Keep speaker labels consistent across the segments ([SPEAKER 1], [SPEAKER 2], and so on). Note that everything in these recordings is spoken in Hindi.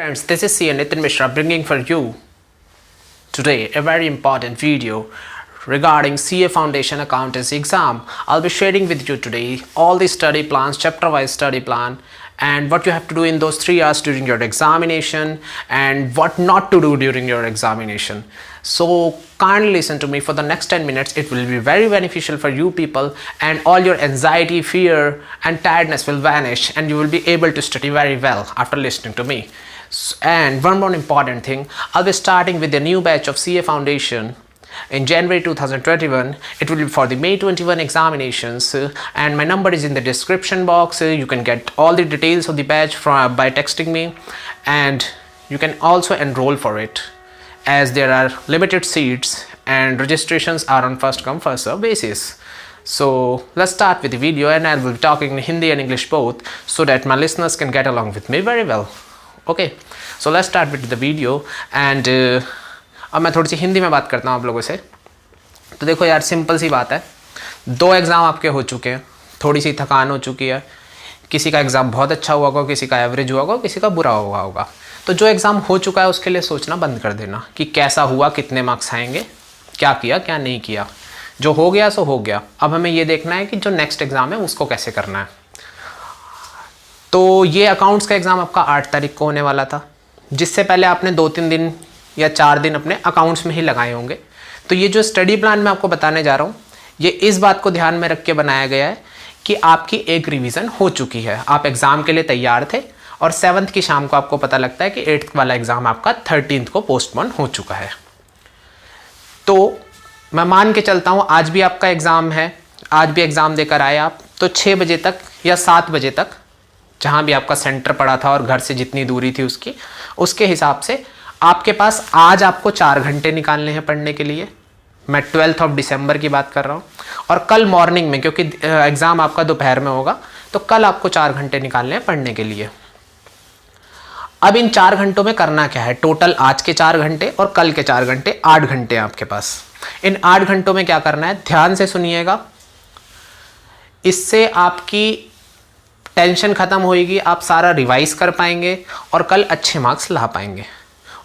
[SPEAKER 1] friends, this is CA Nitin Mishra bringing for you today a very important video regarding CA Foundation Accountancy exam. I'll be sharing with you today all the study plans, chapter wise study plan, and what you have to do in those 3 hours during your examination and what not to do during your examination. So kindly listen to me for the next 10 minutes. It will be very beneficial for you people, and all your anxiety, fear and tiredness will vanish and you will be able to study very well after listening to me. And one more important thing, I'll be starting with the new batch of CA Foundation in January 2021. It will be for the May 21 examinations, and my number is in the description box. You can get all the details of the batch by texting me, and you can also enroll for it as there are limited seats and registrations are on first come first serve basis. So let's start with the video, and I will be talking in Hindi and English both so that my listeners can get along with me very well. Okay, so let's start with the video. And अब मैं थोड़ी सी हिंदी में बात करता हूँ आप लोगों से. तो देखो यार, सिंपल सी बात है, 2 एग्ज़ाम आपके हो चुके हैं, थोड़ी सी थकान हो चुकी है. किसी का एग्ज़ाम बहुत अच्छा हुआ होगा, किसी का एवरेज हुआ होगा, किसी का बुरा हुआ होगा. तो जो एग्ज़ाम हो चुका है उसके लिए सोचना बंद कर देना कि कैसा हुआ, कितने मार्क्स आएंगे, क्या किया क्या नहीं किया. जो हो गया सो हो गया. अब हमें ये देखना है कि जो नेक्स्ट एग्ज़ाम है उसको कैसे करना है. तो ये अकाउंट्स का एग्ज़ाम आपका 8 तारीख को होने वाला था, जिससे पहले आपने 2-3 दिन या 4 दिन अपने अकाउंट्स में ही लगाए होंगे. तो ये जो स्टडी प्लान मैं आपको बताने जा रहा हूँ, ये इस बात को ध्यान में रख के बनाया गया है कि आपकी एक रिवीजन हो चुकी है, आप एग्ज़ाम के लिए तैयार थे, और 7th की शाम को आपको पता लगता है कि 8th वाला एग्ज़ाम आपका 13th को पोस्टपोन हो चुका है. तो मैं मान के चलता हूँ आज भी आपका एग्ज़ाम है, आज भी एग्ज़ाम देकर आए आप, तो 6 बजे तक या 7 बजे तक जहाँ भी आपका सेंटर पड़ा था और घर से जितनी दूरी थी उसके हिसाब से आपके पास आज आपको 4 घंटे निकालने हैं पढ़ने के लिए. मैं 12 दिसंबर की बात कर रहा हूँ. और कल मॉर्निंग में, क्योंकि एग्ज़ाम आपका दोपहर में होगा, तो कल आपको 4 घंटे निकालने हैं पढ़ने के लिए. अब इन 4 घंटों में करना क्या है, टोटल आज के 4 घंटे और कल के 4 घंटे, 8 घंटे हैं आपके पास. इन 8 घंटों में क्या करना है, ध्यान से सुनिएगा. इससे आपकी टेंशन खत्म होएगी, आप सारा रिवाइज कर पाएंगे और कल अच्छे मार्क्स ला पाएंगे.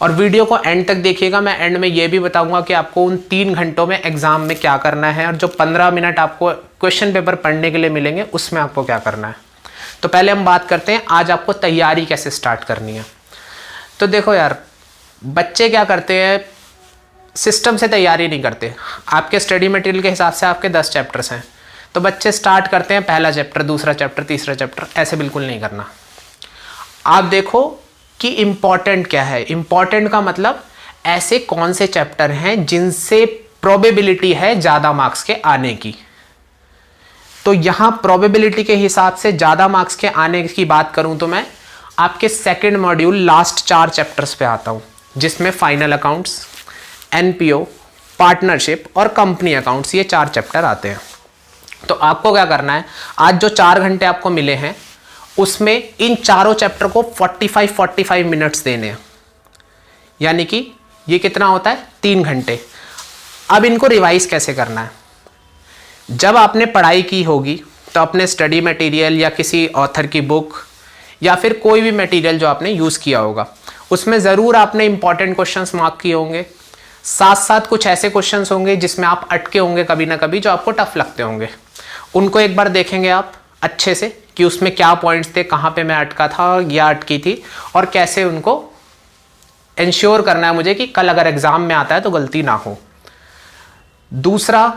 [SPEAKER 1] और वीडियो को एंड तक देखिएगा. मैं एंड में ये भी बताऊंगा कि आपको उन 3 घंटों में एग्जाम में क्या करना है, और जो 15 मिनट आपको क्वेश्चन पेपर पढ़ने के लिए मिलेंगे उसमें आपको क्या करना है. तो पहले हम बात करते हैं आज आपको तैयारी कैसे स्टार्ट करनी है. तो देखो यार, बच्चे क्या करते हैं, सिस्टम से तैयारी नहीं करते. आपके स्टडी मटेरियल के हिसाब से आपके 10 चैप्टर्स हैं, तो बच्चे स्टार्ट करते हैं पहला चैप्टर, दूसरा चैप्टर, तीसरा चैप्टर. ऐसे बिल्कुल नहीं करना. आप देखो कि इम्पॉर्टेंट क्या है. इम्पॉर्टेंट का मतलब ऐसे कौन से चैप्टर हैं जिनसे प्रोबेबिलिटी है ज़्यादा मार्क्स के आने की. तो यहाँ प्रोबेबिलिटी के हिसाब से ज़्यादा मार्क्स के आने की बात करूँ तो मैं आपके सेकेंड मॉड्यूल लास्ट 4 चैप्टर्स पे आता हूँ, जिसमें फाइनल अकाउंट्स, एनपीओ, पार्टनरशिप और कंपनी अकाउंट्स, ये 4 चैप्टर आते हैं. तो आपको क्या करना है, आज जो 4 घंटे आपको मिले हैं उसमें इन चारों चैप्टर को 45 मिनट्स देने हैं. यानी कि ये कितना होता है, 3 घंटे. अब इनको रिवाइज कैसे करना है. जब आपने पढ़ाई की होगी तो अपने स्टडी मटेरियल या किसी ऑथर की बुक या फिर कोई भी मटेरियल जो आपने यूज़ किया होगा, उसमें ज़रूर आपने इंपॉर्टेंट क्वेश्चंस मार्क किए होंगे. साथ साथ कुछ ऐसे क्वेश्चंस होंगे जिसमें आप अटके होंगे कभी ना कभी, जो आपको टफ लगते होंगे. उनको एक बार देखेंगे आप अच्छे से कि उसमें क्या पॉइंट्स थे, कहाँ पे मैं अटका था या अटकी थी, और कैसे उनको इंश्योर करना है मुझे कि कल अगर एग्ज़ाम में आता है तो गलती ना हो. दूसरा,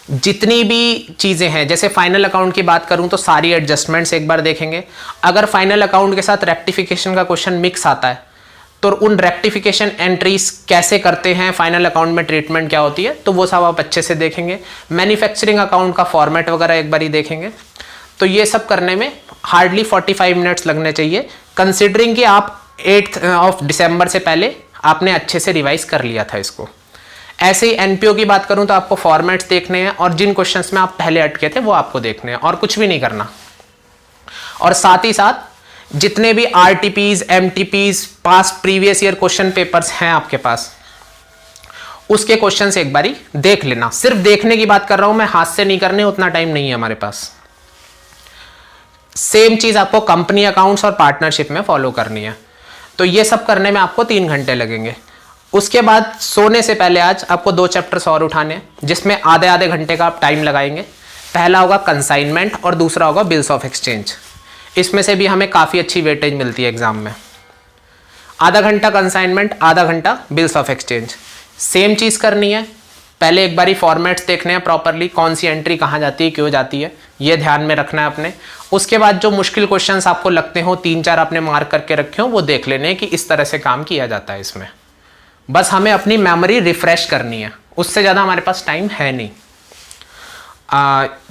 [SPEAKER 1] जितनी भी चीज़ें हैं, जैसे फाइनल अकाउंट की बात करूं तो सारी एडजस्टमेंट्स एक बार देखेंगे. अगर फाइनल अकाउंट के साथ रेक्टिफिकेशन का क्वेश्चन मिक्स आता है तो उन रेक्टिफिकेशन एंट्रीज कैसे करते हैं, फाइनल अकाउंट में ट्रीटमेंट क्या होती है, तो वो सब आप अच्छे से देखेंगे. मैन्युफैक्चरिंग अकाउंट का फॉर्मेट वगैरह एक बार ही देखेंगे. तो ये सब करने में हार्डली 45 मिनट्स लगने चाहिए, कंसिडरिंग कि आप 8 दिसंबर से पहले आपने अच्छे से रिवाइज कर लिया था इसको. ऐसे ही एनपीओ की बात करूं तो आपको फॉर्मेट्स देखने हैं, और जिन क्वेश्चंस में आप पहले अटके थे वो आपको देखने हैं, और कुछ भी नहीं करना. और साथ ही साथ जितने भी RTPs, MTPs, past previous year question papers हैं आपके पास, उसके क्वेश्चंस एक बारी देख लेना. सिर्फ देखने की बात कर रहा हूं मैं, हाथ से नहीं करने, उतना टाइम नहीं है हमारे पास. सेम चीज आपको कंपनी अकाउंट्स और पार्टनरशिप में फॉलो करनी है. तो ये सब करने में आपको 3 घंटे लगेंगे। उसके बाद सोने से पहले आज आपको 2 चैप्टर्स और उठाने हैं, जिसमें आधे आधे घंटे का आप टाइम लगाएंगे। पहला होगा कंसाइनमेंट और दूसरा होगा बिल्स ऑफ एक्सचेंज। इसमें से भी हमें काफ़ी अच्छी वेटेज मिलती है एग्जाम में। आधा घंटा कंसाइनमेंट, आधा घंटा बिल्स ऑफ एक्सचेंज। सेम चीज़ करनी है, पहले एक बारी फॉर्मेट्स देखने हैं प्रॉपरली, कौन सी एंट्री कहाँ जाती है, क्यों जाती है, ये ध्यान में रखना है अपने। उसके बाद जो मुश्किल क्वेश्चंस आपको लगते हो, 3-4 आपने मार्क करके रखे हो, वो देख लेने हैं कि इस तरह से काम किया जाता है इसमें। बस हमें अपनी मेमोरी रिफ्रेश करनी है, उससे ज़्यादा हमारे पास टाइम है नहीं।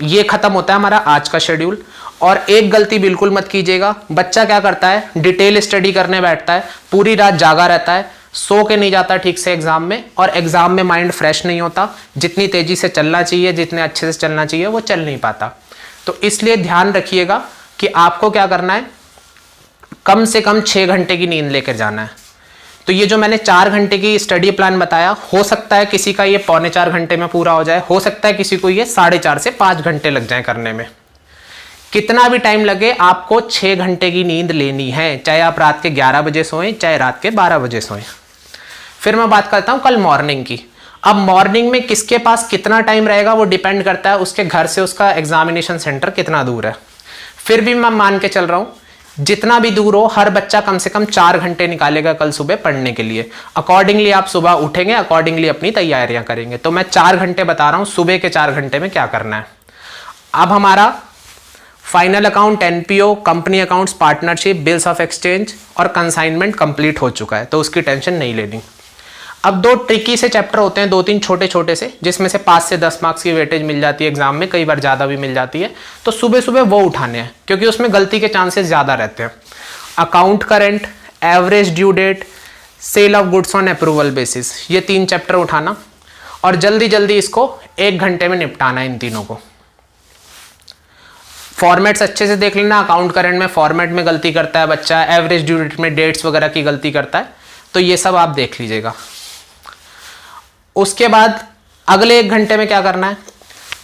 [SPEAKER 1] ये ख़त्म होता है हमारा आज का शेड्यूल। और एक गलती बिल्कुल मत कीजिएगा, बच्चा क्या करता है, डिटेल स्टडी करने बैठता है, पूरी रात जागा रहता है, सो के नहीं जाता ठीक से एग्जाम में, और एग्जाम में माइंड फ्रेश नहीं होता। जितनी तेजी से चलना चाहिए, जितने अच्छे से चलना चाहिए, वो चल नहीं पाता। तो इसलिए ध्यान रखिएगा कि आपको क्या करना है, कम से कम 6 घंटे की नींद लेकर जाना है। तो ये जो मैंने 4 घंटे की स्टडी प्लान बताया, हो सकता है किसी का ये 3.25 घंटे में पूरा हो जाए, हो सकता है किसी को ये 4.5 से 5 घंटे लग जाए करने में। कितना भी टाइम लगे, आपको 6 घंटे की नींद लेनी है, चाहे आप रात के 11 बजे सोएं, चाहे रात के 12 बजे सोएं। फिर मैं बात करता हूं कल मॉर्निंग की। अब मॉर्निंग में किसके पास कितना टाइम रहेगा वो डिपेंड करता है उसके घर से उसका एग्जामिनेशन सेंटर कितना दूर है। फिर भी मैं मान के चल रहा हूं, जितना भी दूर हो, हर बच्चा कम से कम 4 घंटे निकालेगा कल सुबह पढ़ने के लिए। अकॉर्डिंगली आप सुबह उठेंगे, अकॉर्डिंगली अपनी तैयारियां करेंगे। तो मैं 4 घंटे बता रहा हूं, सुबह के 4 घंटे में क्या करना है। अब हमारा final account, NPO, company accounts, partnership, bills of exchange और कंसाइनमेंट कंप्लीट हो चुका है, तो उसकी टेंशन नहीं लेनी। अब 2 ट्रिकी से चैप्टर होते हैं, 2-3 छोटे छोटे से, जिसमें से 5 से 10 मार्क्स की वेटेज मिल जाती है एग्जाम में, कई बार ज़्यादा भी मिल जाती है। तो सुबह सुबह वो उठाने हैं, क्योंकि उसमें गलती के चांसेस ज़्यादा रहते हैं। Account current, average due date, sale of goods on approval basis, ये 3 चैप्टर उठाना और जल्दी जल्दी इसको 1 घंटे में निपटाना है इन तीनों को। फॉर्मेट्स अच्छे से देख लेना। अकाउंट करेंट में फॉर्मेट में गलती करता है बच्चा, एवरेज ड्यू डेट में डेट्स वगैरह की गलती करता है, तो ये सब आप देख लीजिएगा। उसके बाद अगले 1 घंटे में क्या करना है,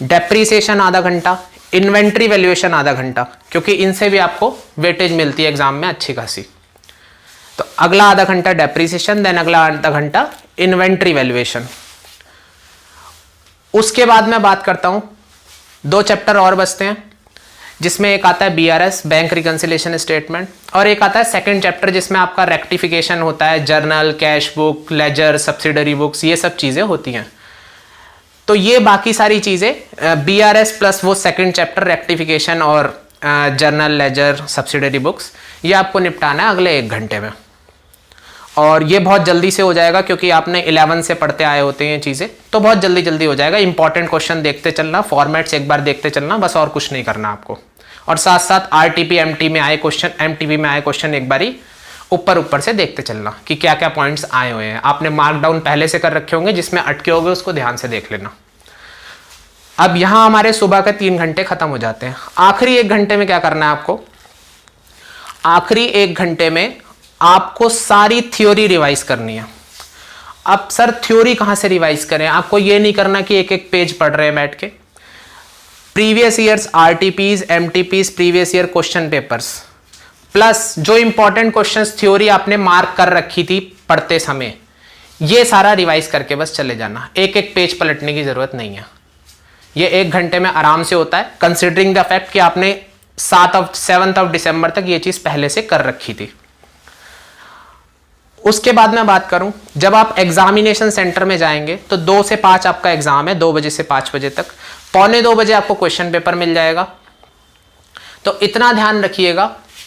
[SPEAKER 1] डेप्रीसिएशन आधा घंटा, इन्वेंट्री वैल्यूएशन आधा घंटा, क्योंकि इनसे भी आपको वेटेज मिलती है एग्जाम में अच्छी खासी। तो अगला आधा घंटा डेप्रीसिएशन, देन अगला आधा घंटा इन्वेंट्री वैल्यूएशन। उसके बाद मैं बात करता हूं, 2 चैप्टर और बचते हैं, जिसमें एक आता है बीआरएस, बैंक रिकंसिलिएशन स्टेटमेंट, और एक आता है सेकंड चैप्टर जिसमें आपका रेक्टिफिकेशन होता है, journal, cash book, ledger, subsidiary books, ये सब चीज़ें होती हैं। तो ये बाकी सारी चीज़ें बीआरएस प्लस वो सेकंड चैप्टर रेक्टिफिकेशन और जर्नल, लेजर, सब्सिडरी बुक्स, ये आपको निपटाना है अगले 1 घंटे में। और ये बहुत जल्दी से हो जाएगा, क्योंकि आपने 11 से पढ़ते आए होते हैं ये चीज़ें, तो बहुत जल्दी जल्दी हो जाएगा। इंपॉर्टेंट क्वेश्चन देखते चलना, फॉर्मेट्स एक बार देखते चलना, बस और कुछ नहीं करना आपको। और साथ साथ आरटीपी एमटी में आए क्वेश्चन, एमटीपी में आए क्वेश्चन एक बारी ऊपर से देखते चलना कि क्या क्या पॉइंट्स आए हुए हैं। आपने मार्क डाउन पहले से कर रखे होंगे, जिसमें अटके होंगे उसको ध्यान से देख लेना। अब यहाँ हमारे सुबह के 3 घंटे खत्म हो जाते हैं। आखिरी 1 घंटे में क्या करना है आपको, आखिरी 1 घंटे में आपको सारी थ्योरी रिवाइज करनी है। अब सर थ्योरी कहाँ से रिवाइज करें, आपको ये नहीं करना कि एक एक पेज पढ़ रहे हैं बैठ के। Previous years RTPs, MTPs, previous year question papers, plus जो इंपॉर्टेंट क्वेश्चंस थ्योरी आपने मार्क कर रखी थी पढ़ते समय, ये सारा रिवाइज करके बस चले जाना। एक एक पेज पलटने की जरूरत नहीं है। ये 1 घंटे में आराम से होता है, कंसिडरिंग द फैक्ट कि आपने 7 दिसंबर तक ये चीज पहले से कर रखी थी। उसके बाद मैं बात करूं, जब आप एग्जामिनेशन सेंटर में जाएंगे तो 2 से 5 आपका एग्जाम है, 2 बजे से 5 बजे तक। 1:45 बजे आपको क्वेश्चन पेपर मिल जाएगा। तो इतना ध्यान रखिएगा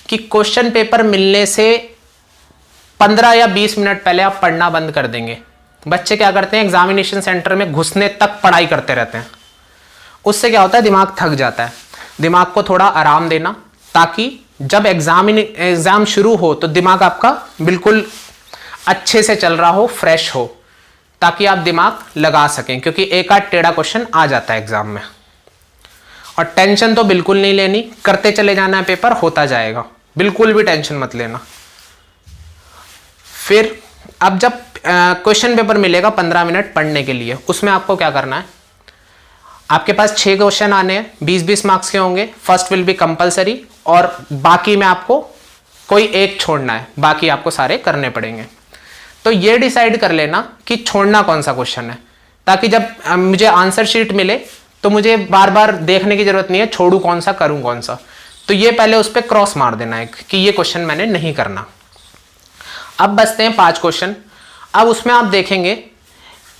[SPEAKER 1] कि क्वेश्चन पेपर मिलने से 15 या 20 मिनट पहले आप पढ़ना बंद कर देंगे। बच्चे क्या करते हैं, एग्जामिनेशन सेंटर में घुसने तक पढ़ाई करते रहते हैं। उससे क्या होता है, दिमाग थक जाता है। दिमाग को थोड़ा आराम देना, ताकि जब एग्जाम शुरू हो तो दिमाग आपका बिल्कुल अच्छे से चल रहा हो, फ्रेश हो, ताकि आप दिमाग लगा सकें, क्योंकि एक आध टेढ़ा क्वेश्चन आ जाता है एग्जाम में। और टेंशन तो बिल्कुल नहीं लेनी, करते चले जाना है, पेपर होता जाएगा, बिल्कुल भी टेंशन मत लेना। फिर अब जब क्वेश्चन पेपर मिलेगा 15 मिनट पढ़ने के लिए, उसमें आपको क्या करना है, आपके पास 6 क्वेश्चन आने हैं, 20-20 मार्क्स के होंगे। फर्स्ट विल बी कंपलसरी और बाकी में आपको कोई एक छोड़ना है, बाकी आपको सारे करने पड़ेंगे। तो ये डिसाइड कर लेना कि छोड़ना कौन सा क्वेश्चन है, ताकि जब मुझे आंसर शीट मिले तो मुझे बार बार देखने की जरूरत नहीं है छोड़ू कौन सा करूं कौन सा। तो ये पहले उस पर क्रॉस मार देना है कि ये क्वेश्चन मैंने नहीं करना। अब बचते हैं 5 क्वेश्चन। अब उसमें आप देखेंगे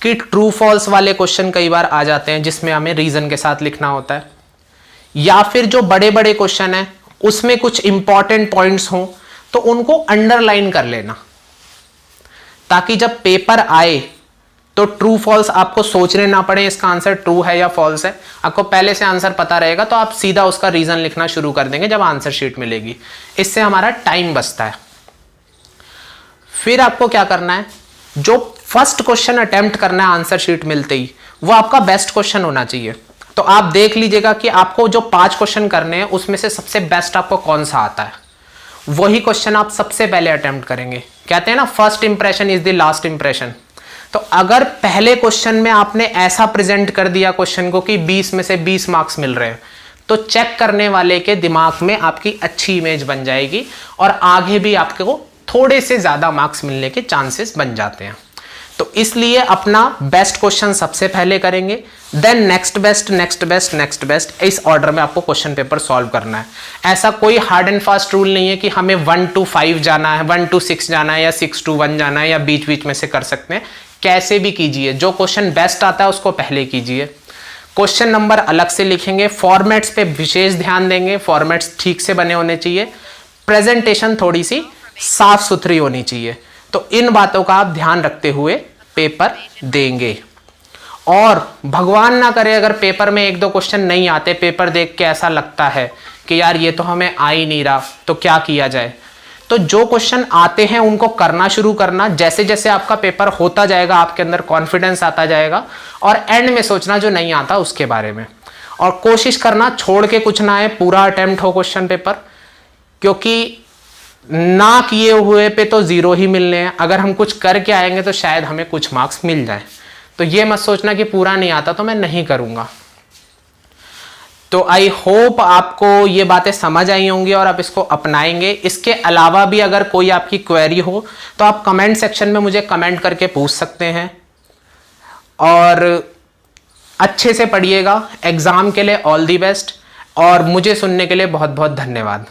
[SPEAKER 1] कि ट्रू फॉल्स वाले क्वेश्चन कई बार आ जाते हैं जिसमें हमें रीजन के साथ लिखना होता है, या फिर जो बड़े बड़े क्वेश्चन हैं उसमें कुछ इंपॉर्टेंट पॉइंट्स हों तो उनको अंडरलाइन कर लेना, ताकि जब पेपर आए तो ट्रू फॉल्स आपको सोचने ना पड़े इसका आंसर ट्रू है या फॉल्स है। आपको पहले से आंसर पता रहेगा तो आप सीधा उसका रीजन लिखना शुरू कर देंगे जब आंसर शीट मिलेगी। इससे हमारा टाइम बचता है। फिर आपको क्या करना है, जो फर्स्ट क्वेश्चन अटेम्प्ट करना है आंसर शीट मिलते ही, वो आपका बेस्ट क्वेश्चन होना चाहिए। तो आप देख लीजिएगा कि आपको जो 5 क्वेश्चन करने हैं उसमें से सबसे बेस्ट आपको कौन सा आता है, वही क्वेश्चन आप सबसे पहले अटेम्प्ट करेंगे। कहते हैं ना, first impression is the last impression. तो अगर पहले क्वेश्चन में आपने ऐसा प्रेजेंट कर दिया क्वेश्चन को कि 20 में से 20 मार्क्स मिल रहे हैं, तो चेक करने वाले के दिमाग में आपकी अच्छी इमेज बन जाएगी और आगे भी आपको थोड़े से ज्यादा मार्क्स मिलने के चांसेस बन जाते हैं। तो इसलिए अपना बेस्ट क्वेश्चन सबसे पहले करेंगे, then next best, next best, next best, इस ऑर्डर में आपको क्वेश्चन पेपर सॉल्व करना है। ऐसा कोई हार्ड एंड फास्ट रूल नहीं है कि हमें 1 to 5 जाना है, 1 to 6 जाना है या 6 to 1 जाना है, या बीच बीच में से कर सकते हैं। कैसे भी कीजिए, जो क्वेश्चन बेस्ट आता है उसको पहले कीजिए। क्वेश्चन नंबर अलग से लिखेंगे, फॉर्मेट्स पे विशेष ध्यान देंगे, फॉर्मेट्स ठीक से बने होने चाहिए, प्रेजेंटेशन थोड़ी सी साफ सुथरी होनी चाहिए। तो इन बातों का आप ध्यान रखते हुए पेपर देंगे। और भगवान ना करे अगर पेपर में 1-2 क्वेश्चन नहीं आते, पेपर देख के ऐसा लगता है कि यार ये तो हमें आ ही नहीं रहा, तो क्या किया जाए। तो जो क्वेश्चन आते हैं उनको करना शुरू करना, जैसे जैसे आपका पेपर होता जाएगा आपके अंदर कॉन्फिडेंस आता जाएगा, और एंड में सोचना जो नहीं आता उसके बारे में। और कोशिश करना छोड़ के कुछ ना आए, पूरा अटेम्प्ट हो क्वेश्चन पेपर, क्योंकि ना किए हुए पे तो 0 ही मिलने हैं। अगर हम कुछ करके आएंगे तो शायद हमें कुछ मार्क्स मिल जाए। तो ये मत सोचना कि पूरा नहीं आता तो मैं नहीं करूंगा। तो आई होप आपको ये बातें समझ आई होंगी और आप इसको अपनाएंगे। इसके अलावा भी अगर कोई आपकी क्वेरी हो तो आप कमेंट सेक्शन में मुझे कमेंट करके पूछ सकते हैं। और अच्छे से पढ़िएगा। एग्जाम के लिए ऑल दी बेस्ट, और मुझे सुनने के लिए बहुत बहुत धन्यवाद।